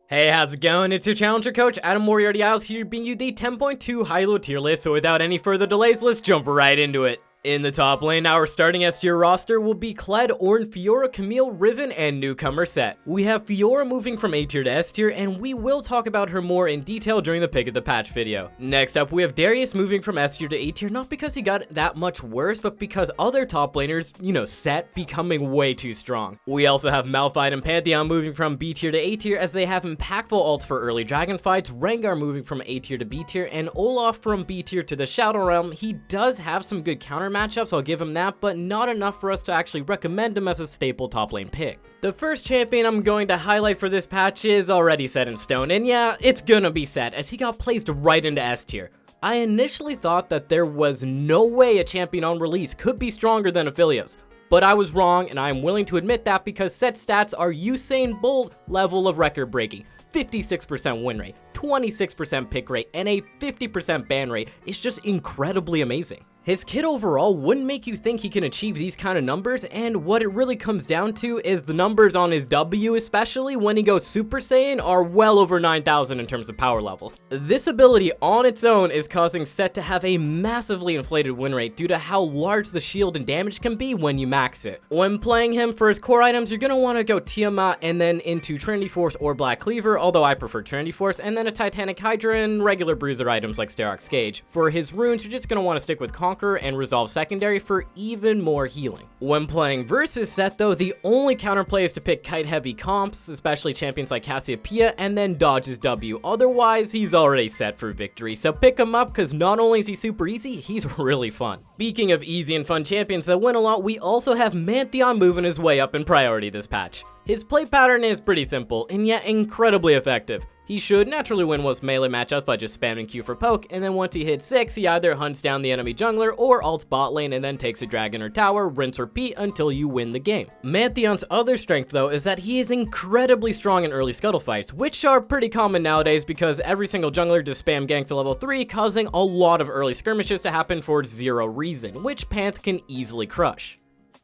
Hey, how's it going? It's your challenger coach, Adam Moriarty-Isles here, bringing you the 10.2 High-ELO tier list, so without any further delays, let's jump right into it. In the top lane, our starting S tier roster will be Kled, Ornn, Fiora, Camille, Riven, and newcomer Sett. We have Fiora moving from A tier to S tier, and we will talk about her more in detail during the pick of the patch video. Next up, we have Darius moving from S tier to A tier, not because he got that much worse, but because other top laners, Sett, becoming way too strong. We also have Malphite and Pantheon moving from B tier to A tier as they have impactful ults for early dragon fights, Rengar moving from A tier to B tier, and Olaf from B tier to the Shadow Realm. He does have some good counter matchups, I'll give him that, but not enough for us to actually recommend him as a staple top lane pick. The first champion I'm going to highlight for this patch is already set in stone, and yeah, it's gonna be Sett, as he got placed right into S tier. I initially thought that there was no way a champion on release could be stronger than Aphelios, but I was wrong, and I am willing to admit that because Sett's stats are Usain Bolt level of record breaking. 56% win rate, 26% pick rate, and a 50% ban rate is just incredibly amazing. His kit overall wouldn't make you think he can achieve these kind of numbers, and what it really comes down to is the numbers on his W, especially when he goes Super Saiyan, are well over 9,000 in terms of power levels. This ability on its own is causing Sett to have a massively inflated win rate due to how large the shield and damage can be when you max it. When playing him for his core items, you're going to want to go Tiamat and then into Trinity Force or Black Cleaver, although I prefer Trinity Force, and then a Titanic Hydra and regular bruiser items like Sterox Gage. For his runes, you're just going to want to stick with Conqueror and Resolve Secondary for even more healing. When playing versus Sett though, the only counterplay is to pick kite heavy comps, especially champions like Cassiopeia, and then dodge his W. Otherwise, he's already set for victory, so pick him up because not only is he super easy, he's really fun. Speaking of easy and fun champions that win a lot, we also have Pantheon moving his way up in priority this patch. His play pattern is pretty simple, and yet incredibly effective. He should naturally win most melee matchups by just spamming Q for poke, and then once he hits 6, he either hunts down the enemy jungler or ults bot lane and then takes a dragon or tower, rinse repeat until you win the game. Pantheon's other strength though is that he is incredibly strong in early scuttle fights, which are pretty common nowadays because every single jungler just spam ganks to level 3, causing a lot of early skirmishes to happen for zero reason, which Panth can easily crush.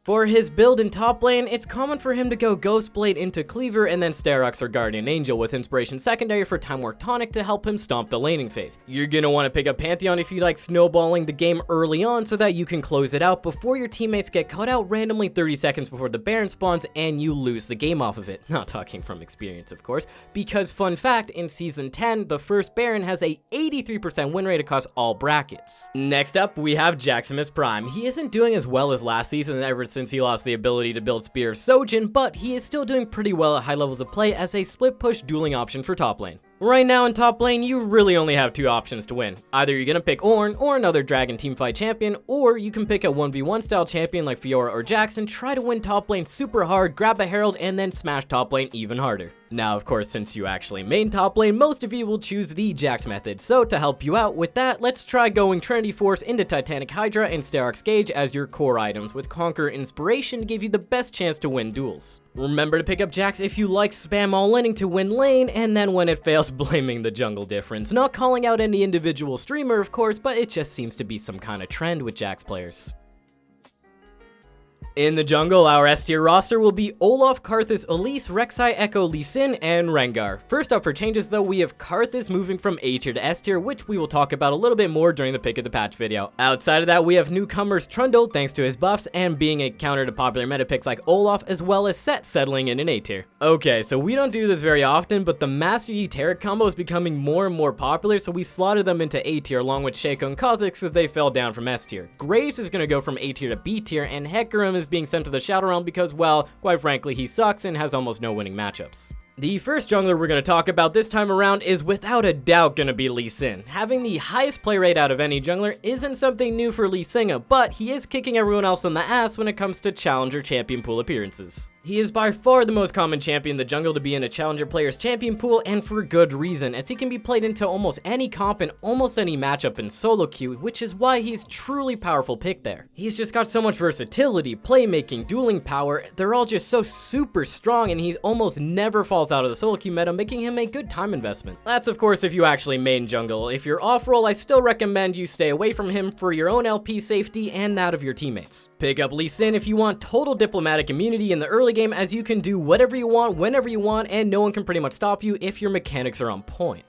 For his build in top lane, it's common for him to go Ghostblade into Cleaver and then Sterox or Guardian Angel with Inspiration Secondary for Time War Tonic to help him stomp the laning phase. You're gonna want to pick up Pantheon if you like snowballing the game early on so that you can close it out before your teammates get caught out randomly 30 seconds before the Baron spawns and you lose the game off of it. Not talking from experience, of course, because fun fact, in Season 10, the first Baron has a 83% win rate across all brackets. Next up, we have Jaximus Prime. He isn't doing as well as last season ever since he lost the ability to build Spear of Sojin, but he is still doing pretty well at high levels of play as a split push dueling option for top lane. Right now in top lane, you really only have two options to win. Either you're gonna pick Ornn or another dragon teamfight champion, or you can pick a 1v1 style champion like Fiora or Jax and try to win top lane super hard, grab a herald, and then smash top lane even harder. Now, of course, since you actually main top lane, most of you will choose the Jax method, so to help you out with that, let's try going Trinity Force into Titanic Hydra and Sterox Gage as your core items, with Conqueror Inspiration to give you the best chance to win duels. Remember to pick up Jax if you like spam all-inning to win lane, and then when it fails, blaming the jungle difference. Not calling out any individual streamer, of course, but it just seems to be some kind of trend with Jax players. In the jungle, our S tier roster will be Olaf, Karthus, Elise, Rek'Sai, Echo, Lee Sin, and Rengar. First up for changes though, we have Karthus moving from A tier to S tier, which we will talk about a little bit more during the pick of the patch video. Outside of that, we have newcomers Trundle thanks to his buffs and being a counter to popular meta picks like Olaf, as well as Sett settling in an A tier. Okay, so we don't do this very often, but the Master Yi Taric combo is becoming more and more popular, so we slotted them into A tier along with Shaco and Kha'Zix because they fell down from S tier. Graves is going to go from A tier to B tier, and Hecarim is being sent to the Shadow Realm because, well, quite frankly, he sucks and has almost no winning matchups. The first jungler we're going to talk about this time around is without a doubt going to be Lee Sin. Having the highest play rate out of any jungler isn't something new for Lee Sin, but he is kicking everyone else in the ass when it comes to challenger champion pool appearances. He is by far the most common champion in the jungle to be in a challenger player's champion pool, and for good reason, as he can be played into almost any comp and almost any matchup in solo queue, which is why he's truly powerful pick there. He's just got so much versatility, playmaking, dueling power, they're all just so super strong, and he almost never falls out of the solo queue meta, making him a good time investment. That's of course if you actually main jungle. If you're off role, I still recommend you stay away from him for your own LP safety and that of your teammates. Pick up Lee Sin if you want total diplomatic immunity in the early early game as you can do whatever you want, whenever you want, and no one can pretty much stop you if your mechanics are on point.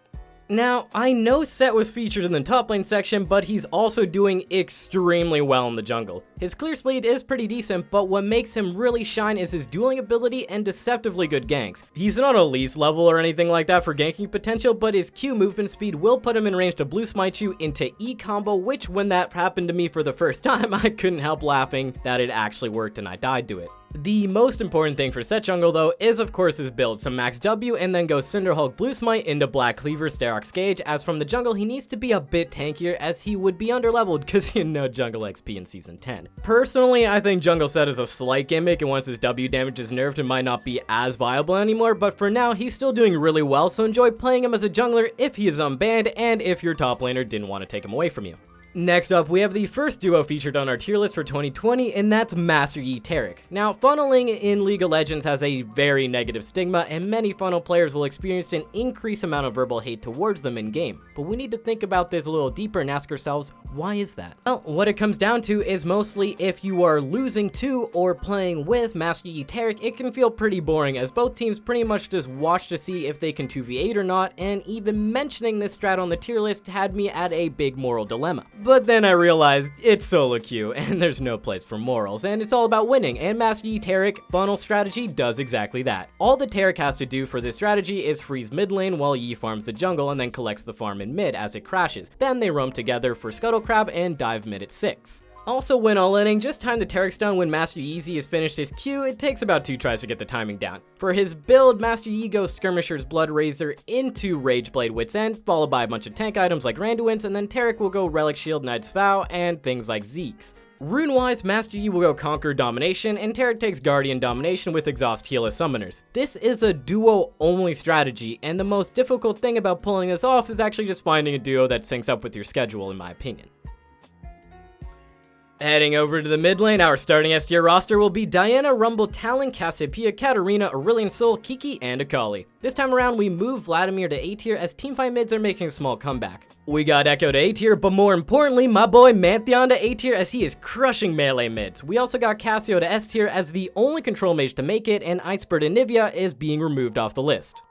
Now, I know Set was featured in the top lane section, but he's also doing extremely well in the jungle. His clear speed is pretty decent, but what makes him really shine is his dueling ability and deceptively good ganks. He's not elite level or anything like that for ganking potential, but his Q movement speed will put him in range to blue smite you into E combo, which when that happened to me for the first time, I couldn't help laughing that it actually worked and I died to it. The most important thing for Set jungle though is of course his build, some max W and then go Cinderhulk Blue Smite into Black Cleaver Sterox Gauge, as from the jungle he needs to be a bit tankier as he would be underleveled because he had no jungle XP in season 10. Personally, I think jungle Set is a slight gimmick, and once his W damage is nerfed it might not be as viable anymore, but for now he's still doing really well, so enjoy playing him as a jungler if he is unbanned and if your top laner didn't want to take him away from you. Next up, we have the first duo featured on our tier list for 2020, and that's Master Yi Taric. Now, funneling in League of Legends has a very negative stigma, and many funnel players will experience an increased amount of verbal hate towards them in-game. But we need to think about this a little deeper and ask ourselves, why is that? Well, what it comes down to is mostly if you are losing to or playing with Master Yi Taric, it can feel pretty boring, as both teams pretty much just watch to see if they can 2v8 or not, and even mentioning this strat on the tier list had me at a big moral dilemma. But then I realized it's solo queue and there's no place for morals, and it's all about winning, and Master Yi Taric funnel strategy does exactly that. All the Taric has to do for this strategy is freeze mid lane while Yi farms the jungle and then collects the farm in mid as it crashes. Then they roam together for Scuttle Crab and dive mid at 6. Also, when all-inning, just time the Taric stun when Master Yi has finished his Q. It takes about 2 tries to get the timing down. For his build, Master Yi goes Skirmisher's Blood Razor into Rageblade Wit's End, followed by a bunch of tank items like Randuin's, and then Taric will go Relic Shield Knight's Vow and things like Zeke's. Rune-wise, Master Yi will go Conquer Domination, and Taric takes Guardian Domination with Exhaust Heal as summoners. This is a duo-only strategy, and the most difficult thing about pulling this off is actually just finding a duo that syncs up with your schedule, in my opinion. Heading over to the mid lane, our starting S tier roster will be Diana, Rumble, Talon, Cassiopeia, Katarina, Aurelion Sol, Kiki, and Akali. This time around, we move Vladimir to A tier as teamfight mids are making a small comeback. We got Echo to A tier, but more importantly, my boy Mantheon to A tier as he is crushing melee mids. We also got Cassio to S tier as the only control mage to make it, and Icebird and Nivea is being removed off the list.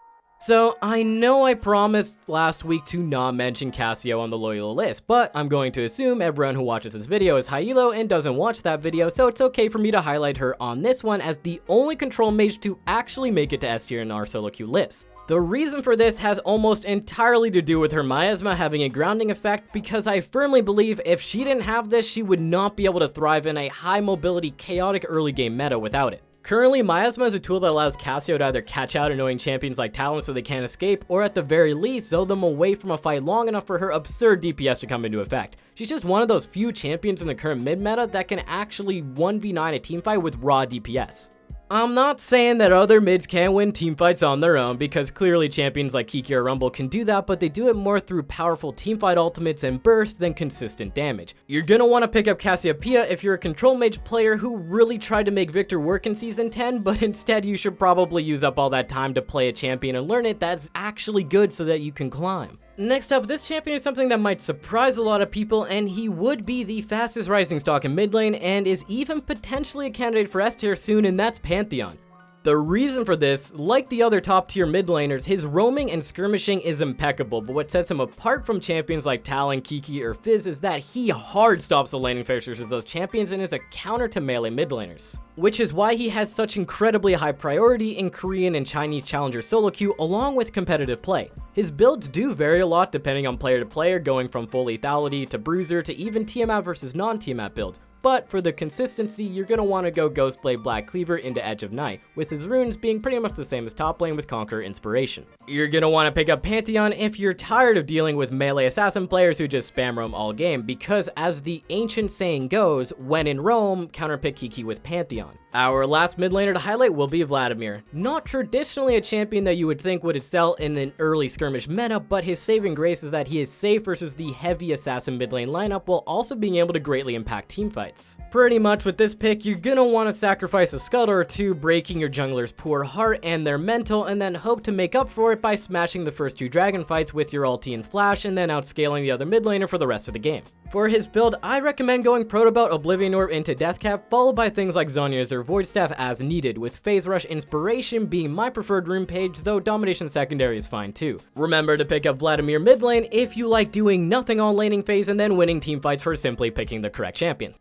So, I know I promised last week to not mention Cassio on the loyal list, but I'm going to assume everyone who watches this video is High-ELO and doesn't watch that video, so it's okay for me to highlight her on this one as the only control mage to actually make it to S tier in our solo queue list. The reason for this has almost entirely to do with her miasma having a grounding effect, because I firmly believe if she didn't have this, she would not be able to thrive in a high mobility, chaotic early game meta without it. Currently, Miasma is a tool that allows Cassio to either catch out annoying champions like Talon so they can't escape, or at the very least, throw them away from a fight long enough for her absurd DPS to come into effect. She's just one of those few champions in the current mid-meta that can actually 1v9 a teamfight with raw DPS. I'm not saying that other mids can't win teamfights on their own, because clearly champions like Kiki or Rumble can do that, but they do it more through powerful teamfight ultimates and bursts than consistent damage. You're gonna want to pick up Cassiopeia if you're a control mage player who really tried to make Victor work in season 10, but instead you should probably use up all that time to play a champion and learn it that's actually good so that you can climb. Next up, this champion is something that might surprise a lot of people, and he would be the fastest rising stock in mid lane and is even potentially a candidate for S tier soon, and that's Pantheon. The reason for this, like the other top tier mid laners, his roaming and skirmishing is impeccable, but what sets him apart from champions like Talon, Kiki, or Fizz is that he hard stops the laning phasers of those champions and is a counter to melee mid laners. Which is why he has such incredibly high priority in Korean and Chinese challenger solo queue along with competitive play. His builds do vary a lot depending on player to player, going from full lethality to bruiser to even Tiamat versus non-Tiamat builds. But for the consistency, you're going to want to go Ghostblade Black Cleaver into Edge of Night, with his runes being pretty much the same as top lane with Conqueror Inspiration. You're going to want to pick up Pantheon if you're tired of dealing with melee assassin players who just spam roam all game, because as the ancient saying goes, when in Rome, counterpick Kiki with Pantheon. Our last mid laner to highlight will be Vladimir. Not traditionally a champion that you would think would excel in an early skirmish meta, but his saving grace is that he is safe versus the heavy assassin mid lane lineup while also being able to greatly impact teamfights. fights. Pretty much with this pick, you're gonna want to sacrifice a scuttle or two, breaking your jungler's poor heart and their mental, and then hope to make up for it by smashing the first 2 dragon fights with your ulti and flash, and then outscaling the other mid laner for the rest of the game. For his build, I recommend going Protobelt, Oblivion Orb into Deathcap, followed by things like Zhonya's or Void Staff as needed, with Phase Rush Inspiration being my preferred rune page, though Domination Secondary is fine too. Remember to pick up Vladimir mid lane if you like doing nothing on laning phase and then winning teamfights for simply picking the correct champion.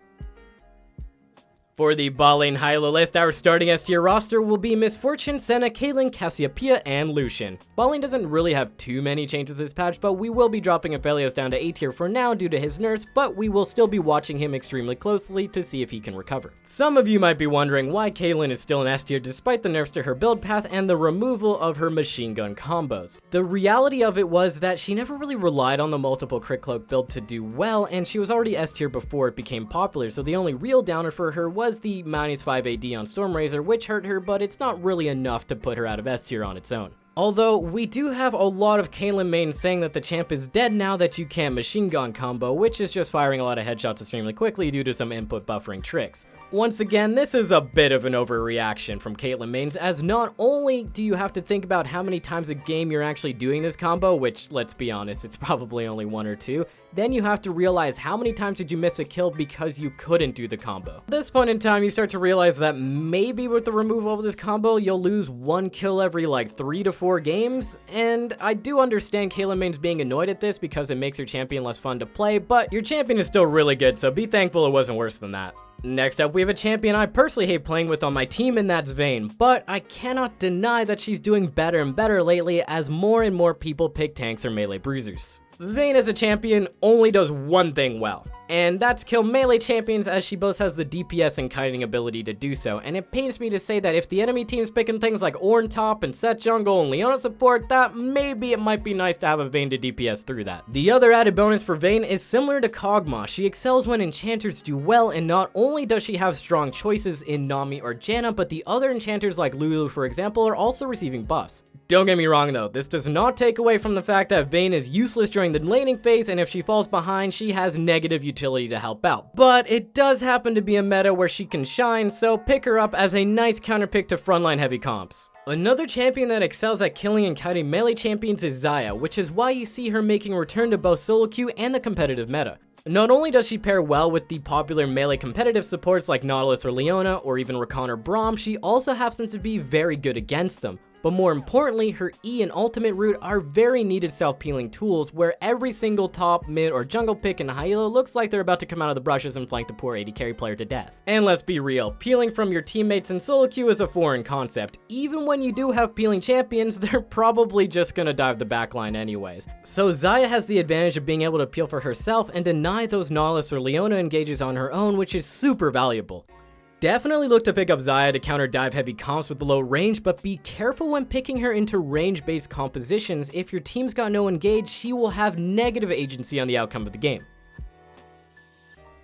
For the bot lane High-ELO list, our starting S tier roster will be Miss Fortune, Senna, Caitlyn, Cassiopeia, and Lucian. Bot lane doesn't really have too many changes this patch, but we will be dropping Aphelios down to A tier for now due to his nerfs, but we will still be watching him extremely closely to see if he can recover. Some of you might be wondering why Caitlyn is still in S tier despite the nerfs to her build path and the removal of her machine gun combos. The reality of it was that she never really relied on the multiple crit cloak build to do well, and she was already S tier before it became popular, so the only real downer for her was the -5 AD on Stormrazor, which hurt her, but it's not really enough to put her out of S tier on its own. Although, we do have a lot of Caitlyn mains saying that the champ is dead now that you can't machine gun combo, which is just firing a lot of headshots extremely quickly due to some input buffering tricks. Once again, this is a bit of an overreaction from Caitlyn mains, as not only do you have to think about how many times a game you're actually doing this combo, which, let's be honest, it's probably only 1 or 2, then you have to realize how many times did you miss a kill because you couldn't do the combo. At this point in time, you start to realize that maybe with the removal of this combo, you'll lose 1 kill every like 3 to 4 games, and I do understand Caitlyn mains being annoyed at this because it makes your champion less fun to play, but your champion is still really good, so be thankful it wasn't worse than that. Next up, we have a champion I personally hate playing with on my team, and that's Vayne, but I cannot deny that she's doing better and better lately as more and more people pick tanks or melee bruisers. Vayne as a champion only does one thing well, and that's kill melee champions, as she both has the DPS and kiting ability to do so, and it pains me to say that if the enemy team's picking things like Ornn top and Sett jungle and Leona support, that maybe it might be nice to have a Vayne to DPS through that. The other added bonus for Vayne is similar to Kog'Maw. She excels when enchanters do well, and not only does she have strong choices in Nami or Janna, but the other enchanters like Lulu, for example, are also receiving buffs. Don't get me wrong though, this does not take away from the fact that Vayne is useless during the laning phase, and if she falls behind, she has negative utility to help out. But it does happen to be a meta where she can shine, so pick her up as a nice counterpick to frontline heavy comps. Another champion that excels at killing and kiting melee champions is Xayah, which is why you see her making a return to both solo queue and the competitive meta. Not only does she pair well with the popular melee competitive supports like Nautilus or Leona, or even Rakan or Braum, she also happens to be very good against them. But more importantly, her E and ultimate route are very needed self-peeling tools where every single top, mid, or jungle pick in High-ELO looks like they're about to come out of the brushes and flank the poor AD carry player to death. And let's be real, peeling from your teammates in solo queue is a foreign concept. Even when you do have peeling champions, they're probably just gonna dive the backline anyways. So Xayah has the advantage of being able to peel for herself and deny those Nautilus or Leona engages on her own, which is super valuable. Definitely look to pick up Xayah to counter dive heavy comps with the low range, but be careful when picking her into range based compositions. If your team's got no engage, she will have negative agency on the outcome of the game.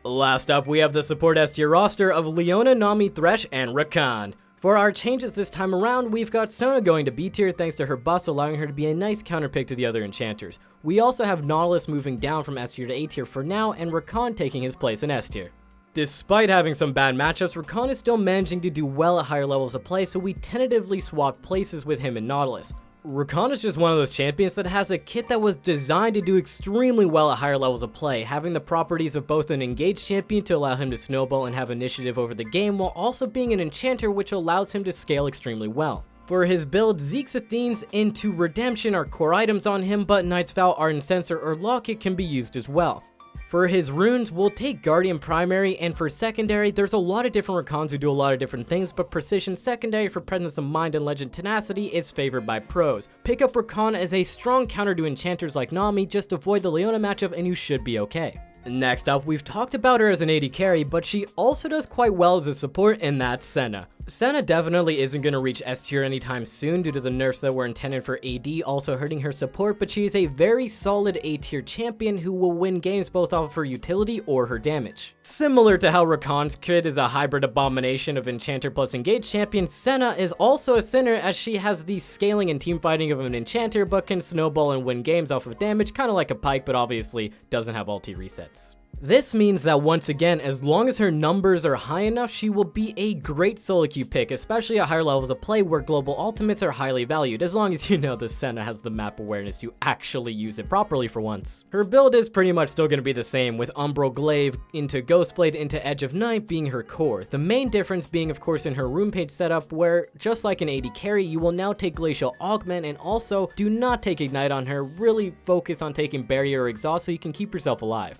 Last up, we have the support S tier roster of Leona, Nami, Thresh, and Rakan. For our changes this time around, we've got Sona going to B tier thanks to her buffs, allowing her to be a nice counterpick to the other enchanters. We also have Nautilus moving down from S tier to A tier for now, and Rakan taking his place in S tier. Despite having some bad matchups, Rakan is still managing to do well at higher levels of play, so we tentatively swapped places with him and Nautilus. Rakan is just one of those champions that has a kit that was designed to do extremely well at higher levels of play, having the properties of both an engaged champion to allow him to snowball and have initiative over the game, while also being an enchanter which allows him to scale extremely well. For his build, Zeke's Athenes into Redemption are core items on him, but Knight's Vow, Ardent Censer, or Locket can be used as well. For his runes, we'll take Guardian primary, and for secondary, there's a lot of different Rakans who do a lot of different things, but Precision secondary for Presence of Mind and Legend Tenacity is favored by pros. Pick up Rakan as a strong counter to enchanters like Nami, just avoid the Leona matchup and you should be okay. Next up, we've talked about her as an AD carry, but she also does quite well as a support, and that's Senna. Senna definitely isn't going to reach S tier anytime soon due to the nerfs that were intended for AD also hurting her support, but she is a very solid A tier champion who will win games both off of her utility or her damage. Similar to how Rakan's kit is a hybrid abomination of enchanter plus engaged champion, Senna is also a sinner as she has the scaling and teamfighting of an enchanter but can snowball and win games off of damage, kind of like a Pyke, but obviously doesn't have ulti resets. This means that once again, as long as her numbers are high enough, she will be a great solo queue pick, especially at higher levels of play where global ultimates are highly valued, as long as you know the Senna has the map awareness to actually use it properly for once. Her build is pretty much still going to be the same, with Umbral Glaive into Ghostblade into Edge of Night being her core. The main difference being of course in her rune page setup, where just like an AD carry, you will now take Glacial Augment and also do not take Ignite on her, really focus on taking Barrier or Exhaust so you can keep yourself alive.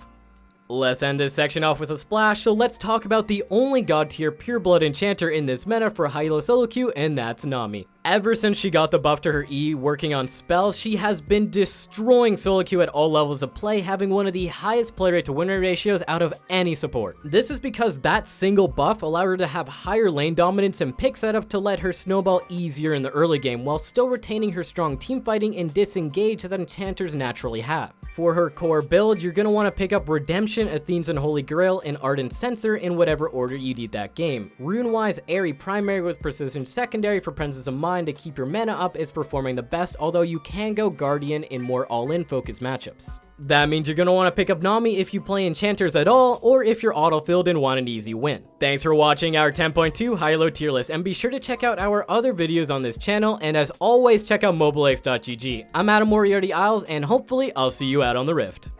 Let's end this section off with a splash, so let's talk about the only god tier pure blood enchanter in this meta for High-ELO solo queue, and that's Nami. Ever since she got the buff to her E working on spells, she has been destroying solo queue at all levels of play, having one of the highest play rate to win rate ratios out of any support. This is because that single buff allowed her to have higher lane dominance and pick setup to let her snowball easier in the early game, while still retaining her strong team fighting and disengage that enchanters naturally have. For her core build, you're going to want to pick up Redemption, Athene's Unholy Grail, and Ardent Censer in whatever order you need that game. Rune-wise, Airy primary with Precision secondary for Presence of Mind to keep your mana up is performing the best, although you can go Guardian in more all-in focused matchups. That means you're going to want to pick up Nami if you play enchanters at all, or if you're auto-filled and want an easy win. Thanks for watching our 10.2 High-ELO tier list, and be sure to check out our other videos on this channel, and as always, check out Mobalytics.gg. I'm Adam Moriarty Isles, and hopefully I'll see you out on the Rift.